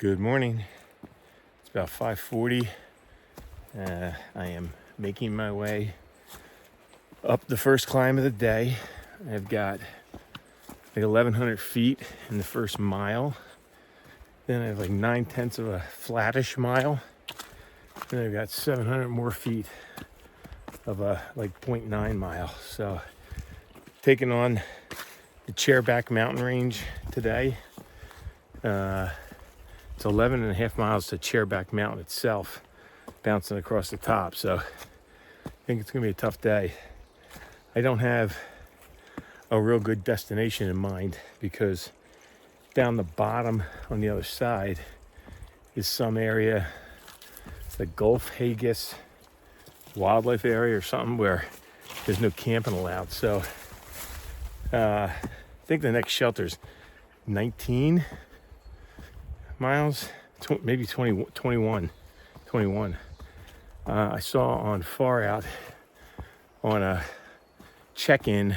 Good morning. It's about 5:40. I am making my way up the first climb of the day. I've got like 1,100 feet in the first mile. Then I have like 9/10 of a flattish mile. Then I've got 700 more feet of a like 0.9 mile. So taking on the Chairback mountain range today. It's 11.5 miles to Chairback mountain itself, bouncing across the top. So I think it's gonna be a tough day. I don't have a real good destination in mind because down the bottom on the other side is some area, the Gulf Haggis wildlife area or something where there's no camping allowed. So I think the next shelter's 19 miles, maybe 20, 21. I saw on Far Out on a check-in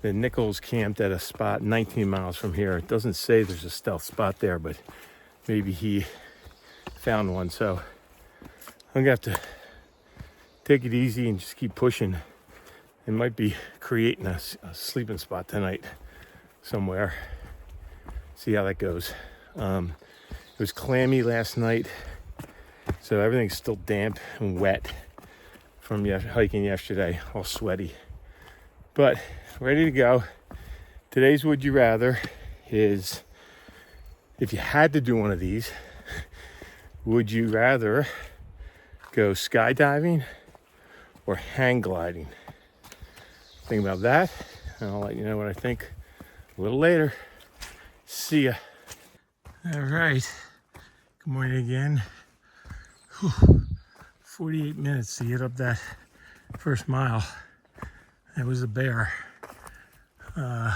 that Nichols camped at a spot 19 miles from here. It doesn't say there's a stealth spot there, but maybe he found one. So I'm gonna have to take it easy and just keep pushing. It might be creating a sleeping spot tonight somewhere. See how that goes. It was clammy last night, so everything's still damp and wet from hiking yesterday, all sweaty. But ready to go. Today's Would You Rather is, if you had to do one of these, would you rather go skydiving or hang gliding? Think about that, and I'll let you know what I think a little later. See ya. All right, good morning again. 48 minutes to get up that first mile. That was a bear. No,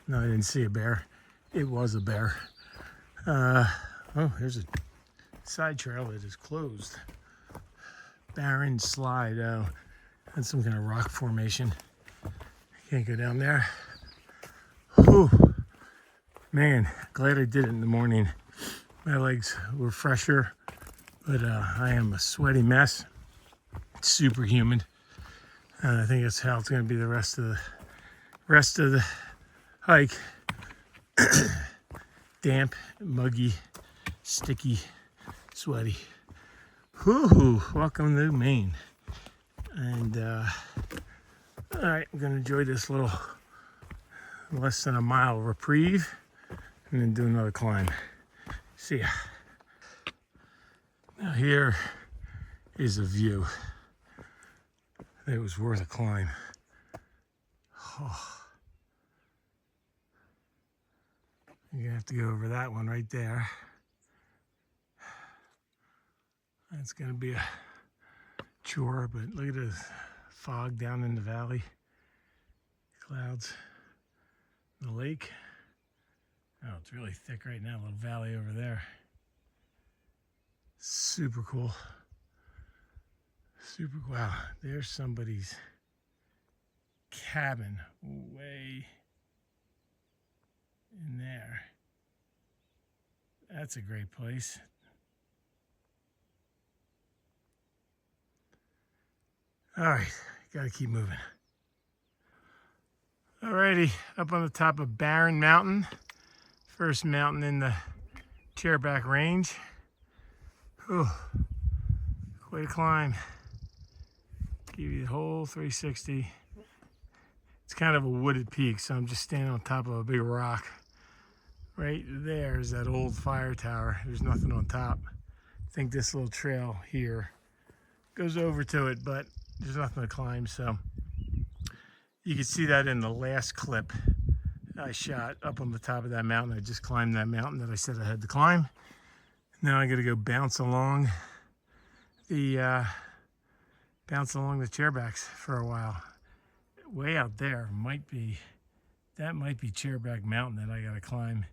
I didn't see a bear. It was a bear. Oh, there's a side trail that is closed. Barren slide. Oh, that's some kind of rock formation. Can't go down there. Whew. Man, glad I did it in the morning. My legs were fresher, but I am a sweaty mess. It's super humid. I think that's how it's going to be the rest of the hike. Damp, muggy, sticky, sweaty. Whoo! Welcome to Maine. And all right, I'm going to enjoy this little less than a mile reprieve, and then do another climb. See ya. Now here is a view. It was worth a climb. Oh. You're gonna have to go over that one right there. That's gonna be a chore, but look at the fog down in the valley. Clouds. The lake. Oh, it's really thick right now. A little valley over there. Super cool. Super cool. Wow, there's somebody's cabin way in there. That's a great place. All right, gotta keep moving. Alrighty, up on the top of Barren Mountain. First mountain in the Chairback range. Whew, quite a climb. Give you the whole 360. It's kind of a wooded peak, so I'm just standing on top of a big rock. Right there is that old fire tower. There's nothing on top. I think this little trail here goes over to it, but there's nothing to climb, so you can see that in the last clip I shot up on the top of that mountain. I just climbed that mountain that I said I had to climb. Now I got to go bounce along the Chairbacks for a while. Way out there might be Chairback Mountain that I got to climb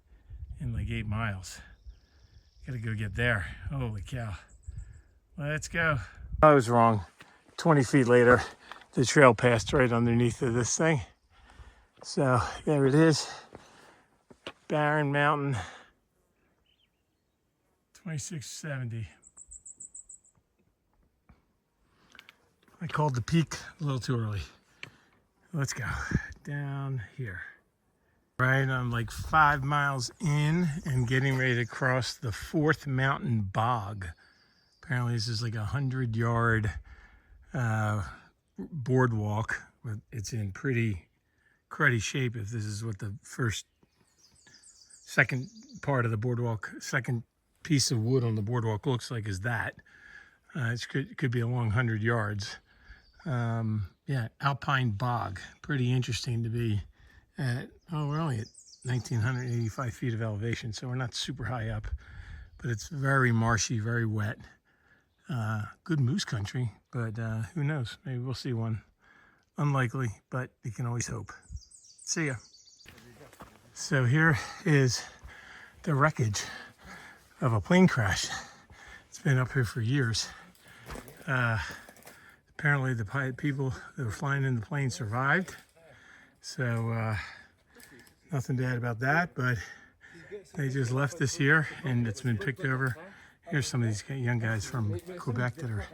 in like 8 miles. Got to go get there. Holy cow! Let's go. I was wrong. 20 feet later, the trail passed right underneath of this thing. So there it is, Barren Mountain. 2670. I called the peak a little too early. Let's go down here. Right, I'm like 5 miles in and getting ready to cross the 4th mountain bog. Apparently this is like 100-yard boardwalk. It's in pretty cruddy shape if this is what the second part of the boardwalk, second piece of wood on the boardwalk looks like is that. It could be a long 100 yards. Yeah, Alpine Bog. Pretty interesting to be at, we're only at 1,985 feet of elevation, so we're not super high up, but it's very marshy, very wet. Good moose country, but who knows? Maybe we'll see one. Unlikely, but you can always hope. See ya. So here is the wreckage of a plane crash. It's been up here for years. Apparently the people that were flying in the plane survived. So nothing bad about that, but they just left this year and it's been picked over. Here's some of these young guys from Quebec that are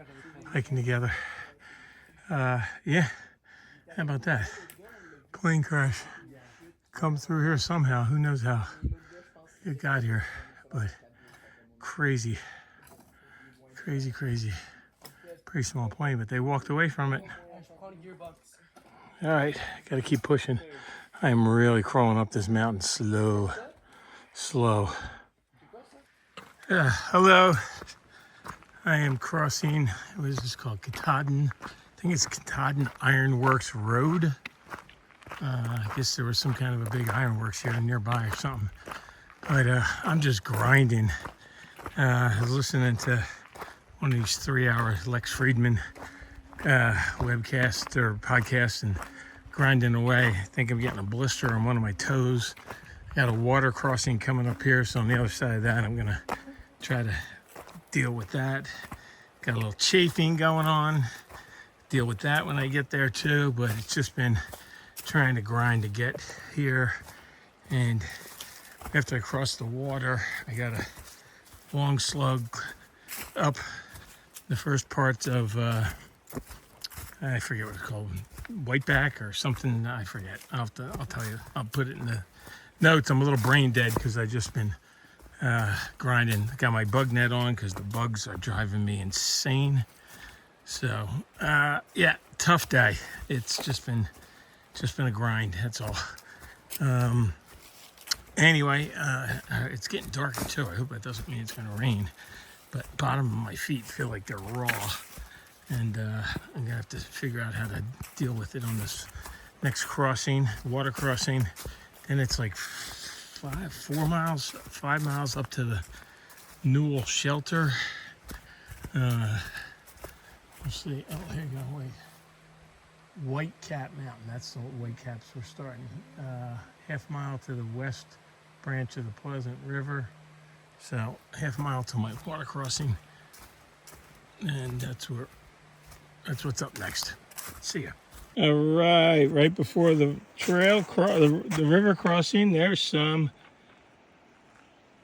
hiking together. Yeah, how about that? Plane crash. Come through here somehow. Who knows how it got here, but crazy. Crazy, crazy. Pretty small plane, but they walked away from it. All right, gotta keep pushing. I am really crawling up this mountain slow. Hello. I am crossing, what is this called? Katahdin. I think it's Katahdin Ironworks Road. I guess there was some kind of a big ironworks here nearby or something. But I'm just grinding. I was listening to one of these 3-hour Lex Friedman webcasts or podcasts and grinding away. I think I'm getting a blister on one of my toes. Got a water crossing coming up here, so on the other side of that, I'm gonna try to deal with that. Got a little chafing going on. Deal with that when I get there too, but it's just been trying to grind to get here. And after I cross the water, I got a long slug up the first part of, I forget what it's called, Whiteback or something, I forget. I'll tell you, I'll put it in the notes. I'm a little brain dead because I've just been grinding. I got my bug net on because the bugs are driving me insane. So, yeah, tough day. It's just been a grind, that's all. Anyway, it's getting darker too. I hope that doesn't mean it's gonna rain. But bottom of my feet feel like they're raw. And I'm gonna have to figure out how to deal with it on this next crossing, water crossing. And it's like 5 miles up to the Newhall shelter. Let's see, oh, here you go, wait. White Cap Mountain, that's the White Caps we're starting. Half mile to the west branch of the Pleasant River. So half mile to my water crossing. And that's what's up next. See ya. All right before the trail, the river crossing, there's some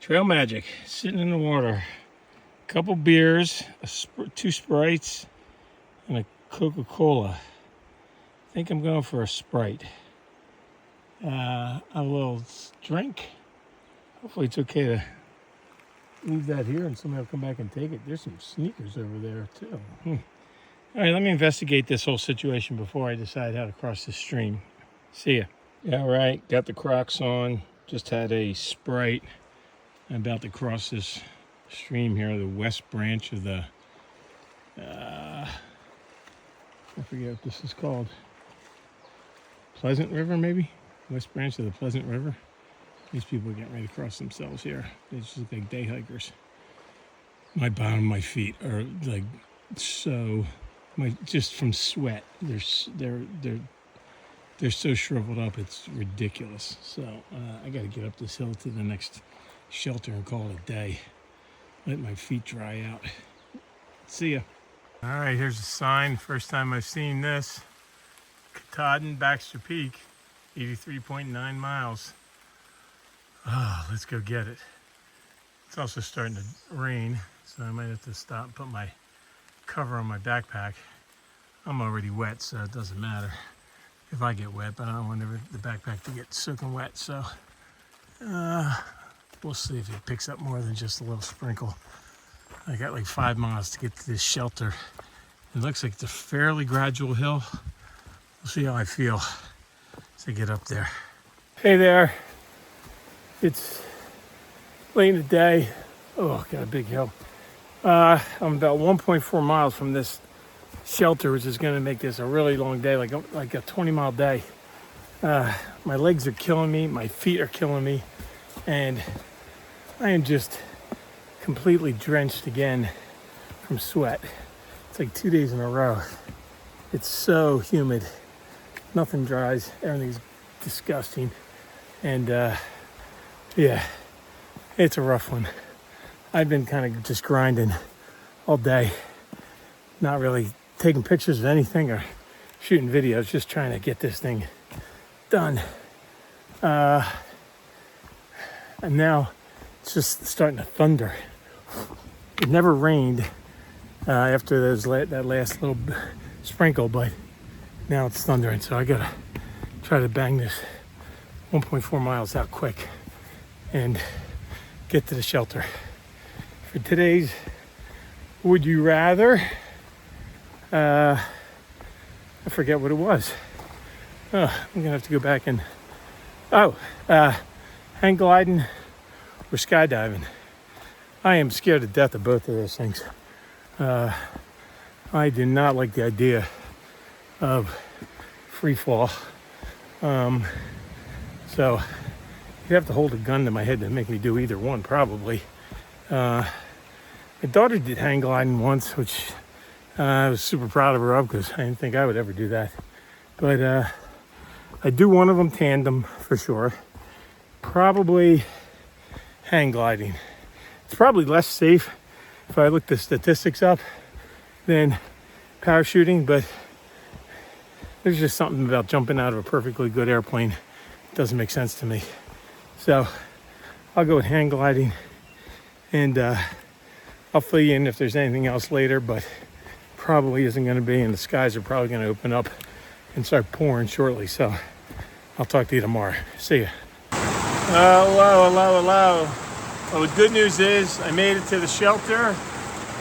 trail magic sitting in the water. A couple beers, 2 Sprites, and a Coca-Cola. I think I'm going for a Sprite. A little drink. Hopefully it's okay to leave that here and somebody will come back and take it. There's some sneakers over there too. All right, let me investigate this whole situation before I decide how to cross this stream. See ya. Yeah, all right, got the Crocs on. Just had a Sprite. I'm about to cross this stream here, the west branch of the, I forget what this is called. Pleasant River, maybe? West branch of the Pleasant River. These people are getting ready to cross themselves here. They just look like day hikers. My bottom of my feet are like so, just from sweat. They're so shriveled up, it's ridiculous. So I got to get up this hill to the next shelter and call it a day. Let my feet dry out. See ya. All right, here's a sign. First time I've seen this. Katahdin Baxter Peak, 83.9 miles. Oh, let's go get it. It's also starting to rain, so I might have to stop and put my cover on my backpack. I'm already wet, so it doesn't matter if I get wet, but I don't want the backpack to get soaking wet, so we'll see if it picks up more than just a little sprinkle. I got like 5 miles to get to this shelter. It looks like it's a fairly gradual hill. We'll see how I feel as I get up there. Hey there. It's late in the day. Oh, got a big hill. I'm about 1.4 miles from this shelter, which is going to make this a really long day, like a 20-mile day. My legs are killing me. My feet are killing me. And I am just completely drenched again from sweat. It's like 2 days in a row. It's so humid. Nothing dries. Everything's disgusting. And yeah, it's a rough one. I've been kind of just grinding all day. Not really taking pictures of anything or shooting videos. Just trying to get this thing done. And now it's just starting to thunder. It never rained after that last little sprinkle, but now it's thundering. So I gotta try to bang this 1.4 miles out quick and get to the shelter. For today's Would You Rather, I forget what it was. I'm gonna have to go back and hang gliding or skydiving. I am scared to death of both of those things. I do not like the idea of free fall. So you'd have to hold a gun to my head to make me do either one, probably. My daughter did hang gliding once, which I was super proud of her of because I didn't think I would ever do that. But I do one of them tandem for sure. Probably hang gliding. It's probably less safe if I look the statistics up than parachuting, but there's just something about jumping out of a perfectly good airplane that doesn't make sense to me. So I'll go with hang gliding, and I'll fill you in if there's anything else later, but probably isn't going to be, and the skies are probably going to open up and start pouring shortly. So I'll talk to you tomorrow. See ya. Hello. Well, the good news is I made it to the shelter,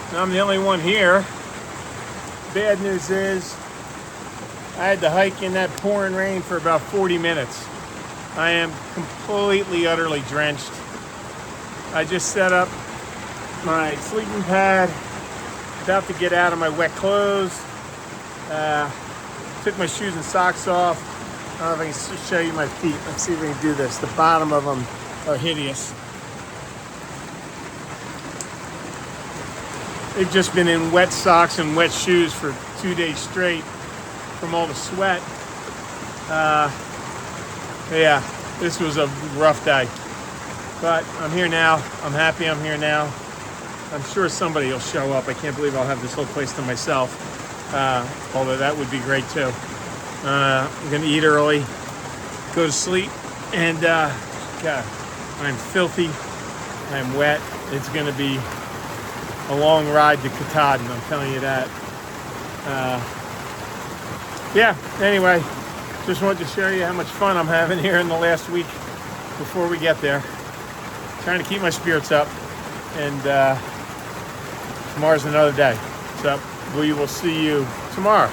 and I'm the only one here. Bad news is I had to hike in that pouring rain for about 40 minutes. I am completely, utterly drenched. I just set up my sleeping pad, about to get out of my wet clothes. Took my shoes and socks off. I don't know if I can show you my feet. Let's see if we can do this. The bottom of them are hideous. They've just been in wet socks and wet shoes for 2 days straight from all the sweat. Yeah, this was a rough day. But I'm here now. I'm happy I'm here now. I'm sure somebody will show up. I can't believe I'll have this whole place to myself. Although that would be great too. I'm gonna eat early, go to sleep, and God, I'm filthy, I'm wet. It's gonna be a long ride to Katahdin, I'm telling you that. Yeah, anyway, just wanted to show you how much fun I'm having here in the last week before we get there. Trying to keep my spirits up, and tomorrow's another day. So we will see you tomorrow.